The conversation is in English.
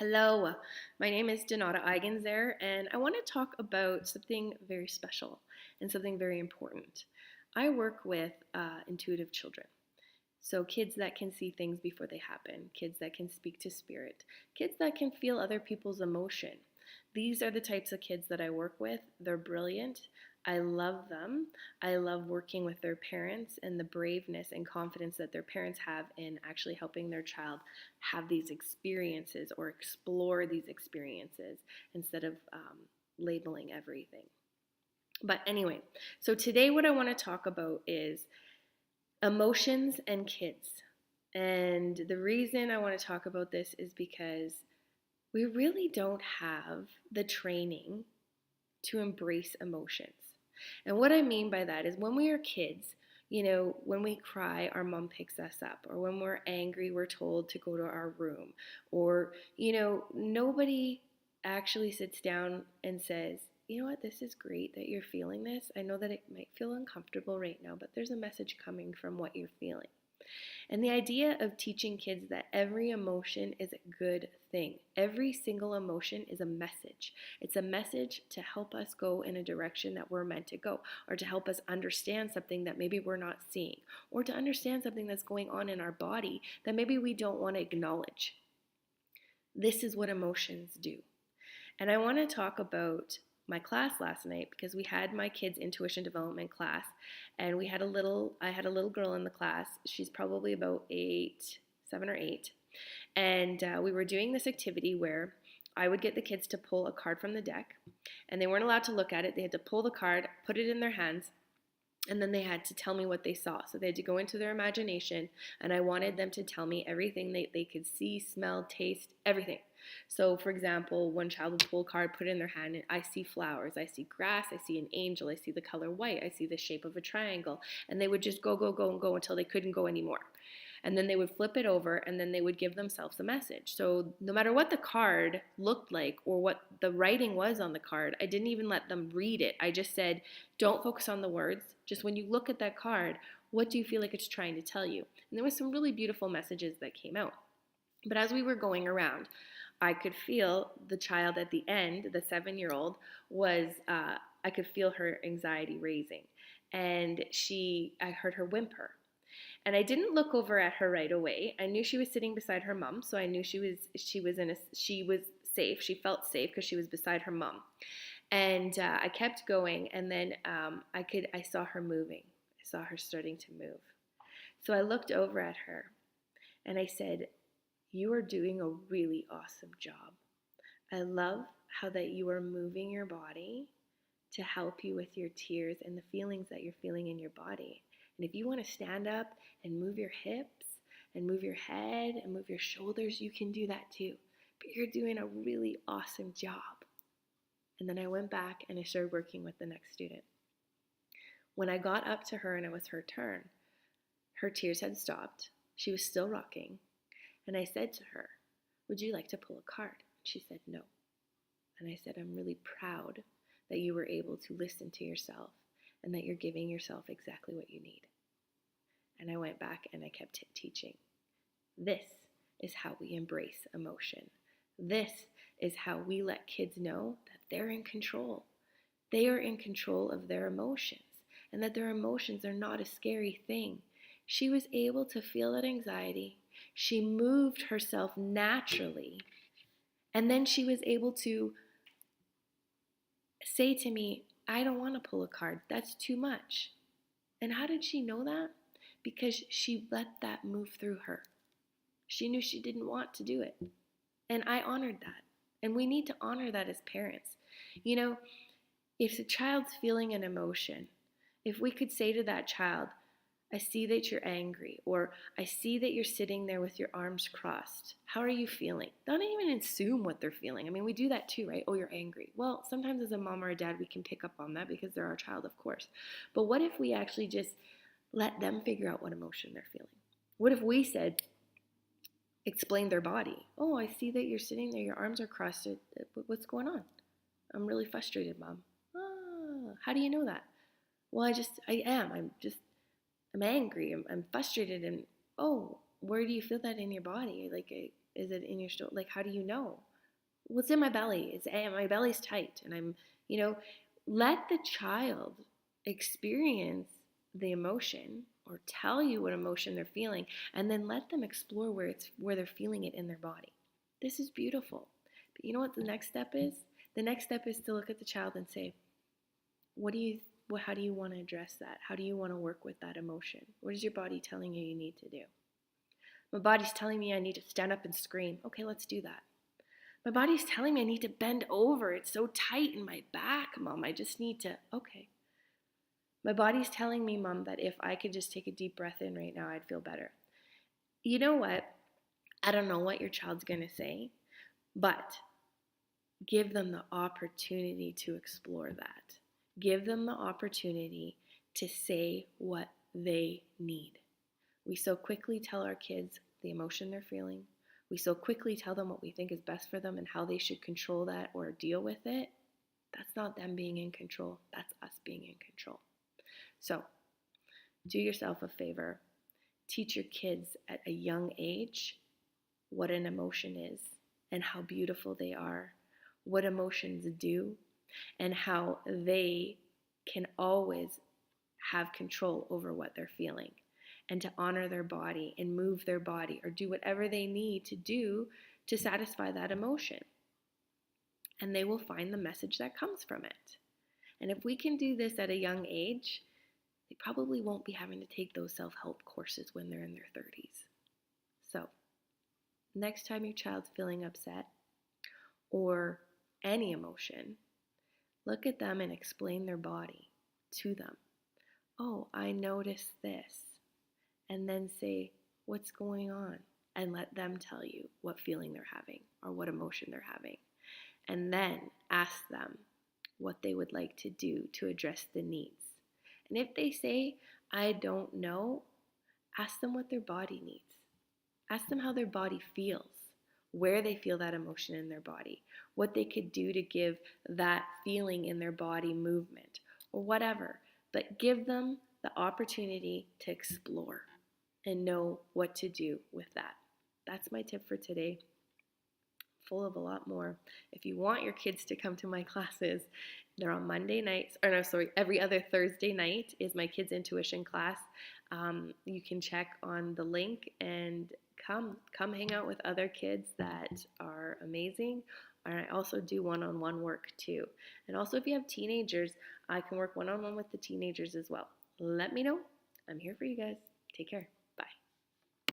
Hello, my name is Donata Eigenseher, and I want to talk about something very special and something very important. I work with intuitive children. So, kids that can see things before they happen, kids that can speak to spirit, kids that can feel other people's emotion. These are the types of kids that I work with. They're brilliant. I love them. I love working with their parents and the braveness and confidence that their parents have in actually helping their child have these experiences or explore these experiences instead of labeling everything. But anyway, so today what I want to talk about is emotions and kids. And the reason I want to talk about this is because we really don't have the training to embrace emotions. And what I mean by that is when we are kids, when we cry, our mom picks us up, or when we're angry, we're told to go to our room, or, nobody actually sits down and says, you know what, this is great that you're feeling this. I know that it might feel uncomfortable right now, but there's a message coming from what you're feeling. And the idea of teaching kids that every emotion is a good thing. Every single emotion is a message. It's a message to help us go in a direction that we're meant to go, or to help us understand something that maybe we're not seeing, or to understand something that's going on in our body that maybe we don't want to acknowledge. This is what emotions do. And I want to talk about my class last night because we had my kids' intuition development class, and I had a little girl in the class. She's probably about 7 or 8, and we were doing this activity where I would get the kids to pull a card from the deck, and they weren't allowed to look at it. They had to pull the card, put it in their hands, and then they had to tell me what they saw. So they had to go into their imagination, and I wanted them to tell me everything they could see, smell, taste, everything. So, for example, one child would pull a card, put it in their hand, and I see flowers, I see grass, I see an angel, I see the color white, I see the shape of a triangle. And they would just go, go, go, and go until they couldn't go anymore. And then they would flip it over, and then they would give themselves a message. So no matter what the card looked like or what the writing was on the card, I didn't even let them read it. I just said, don't focus on the words. Just when you look at that card, what do you feel like it's trying to tell you? And there was some really beautiful messages that came out. But as we were going around, I could feel the child at the end, the 7-year-old, I could feel her anxiety raising. And I heard her whimper. And I didn't look over at her right away. I knew she was sitting beside her mom, so I knew she was safe. She felt safe because she was beside her mom. And I kept going, and then I saw her moving. I saw her starting to move. So I looked over at her, and I said, "You are doing a really awesome job. I love how that you are moving your body to help you with your tears and the feelings that you're feeling in your body. And if you want to stand up and move your hips and move your head and move your shoulders, you can do that too. But you're doing a really awesome job." And then I went back and I started working with the next student. When I got up to her and it was her turn, her tears had stopped. She was still rocking. And I said to her, "Would you like to pull a card?" She said no. And I said, "I'm really proud that you were able to listen to yourself and that you're giving yourself exactly what you need." And I went back and I kept teaching. This is how we embrace emotion. This is how we let kids know that they're in control. They are in control of their emotions, and that their emotions are not a scary thing. She was able to feel that anxiety. She moved herself naturally. And then she was able to say to me, "I don't want to pull a card. That's too much." And how did she know that? Because she let that move through her. She knew she didn't want to do it. And I honored that. And we need to honor that as parents. If a child's feeling an emotion, if we could say to that child, "I see that you're angry," or "I see that you're sitting there with your arms crossed. How are you feeling?" Don't even assume what they're feeling. I mean, we do that too, right? "Oh, you're angry." Well, sometimes as a mom or a dad, we can pick up on that because they're our child, of course. But what if we actually just let them figure out what emotion they're feeling? What if we said, explain their body. "Oh, I see that you're sitting there, your arms are crossed. What's going on?" "I'm really frustrated, Mom." "Ah, how do you know that?" "Well, I'm angry, I'm frustrated." And, "Oh, where do you feel that in your body? Like, is it in your stomach? Like, how do you know?" what's in my belly? My belly's tight, and I'm, you know, let the child experience the emotion or tell you what emotion they're feeling, and then let them explore where they're feeling it in their body. This is beautiful. But you know what the next step is? The next step is to look at the child and say, what do you how do you want to address that? How do you want to work with that emotion? What is your body telling you need to do? My body's telling me I need to stand up and scream. Okay, let's do that. My body's telling me I need to bend over. It's so tight in my back, Mom. I just need to. Okay. My body's telling me, Mom, that if I could just take a deep breath in right now, I'd feel better. You know what? I don't know what your child's going to say, but give them the opportunity to explore that. Give them the opportunity to say what they need. We so quickly tell our kids the emotion they're feeling. We so quickly tell them what we think is best for them and how they should control that or deal with it. That's not them being in control. That's us being in control. So do yourself a favor. Teach your kids at a young age what an emotion is and how beautiful they are, what emotions do, and how they can always have control over what they're feeling, and to honor their body and move their body or do whatever they need to do to satisfy that emotion. And they will find the message that comes from it. And if we can do this at a young age, they probably won't be having to take those self-help courses when they're in their 30s. So, next time your child's feeling upset or any emotion, look at them and explain their body to them. Oh, I noticed this. And then say, what's going on? And let them tell you what feeling they're having or what emotion they're having. And then ask them what they would like to do to address the needs. And if they say, I don't know, ask them what their body needs. Ask them how their body feels, where they feel that emotion in their body, what they could do to give that feeling in their body movement or whatever. But give them the opportunity to explore and know what to do with that. That's my tip for today. Full of a lot more. If you want your kids to come to my classes, they're on Monday nights, every other Thursday night is my kids' intuition class. You can check on the link and come hang out with other kids that are amazing. And I also do one-on-one work too. And also if you have teenagers, I can work one-on-one with the teenagers as well. Let me know. I'm here for you guys. Take care.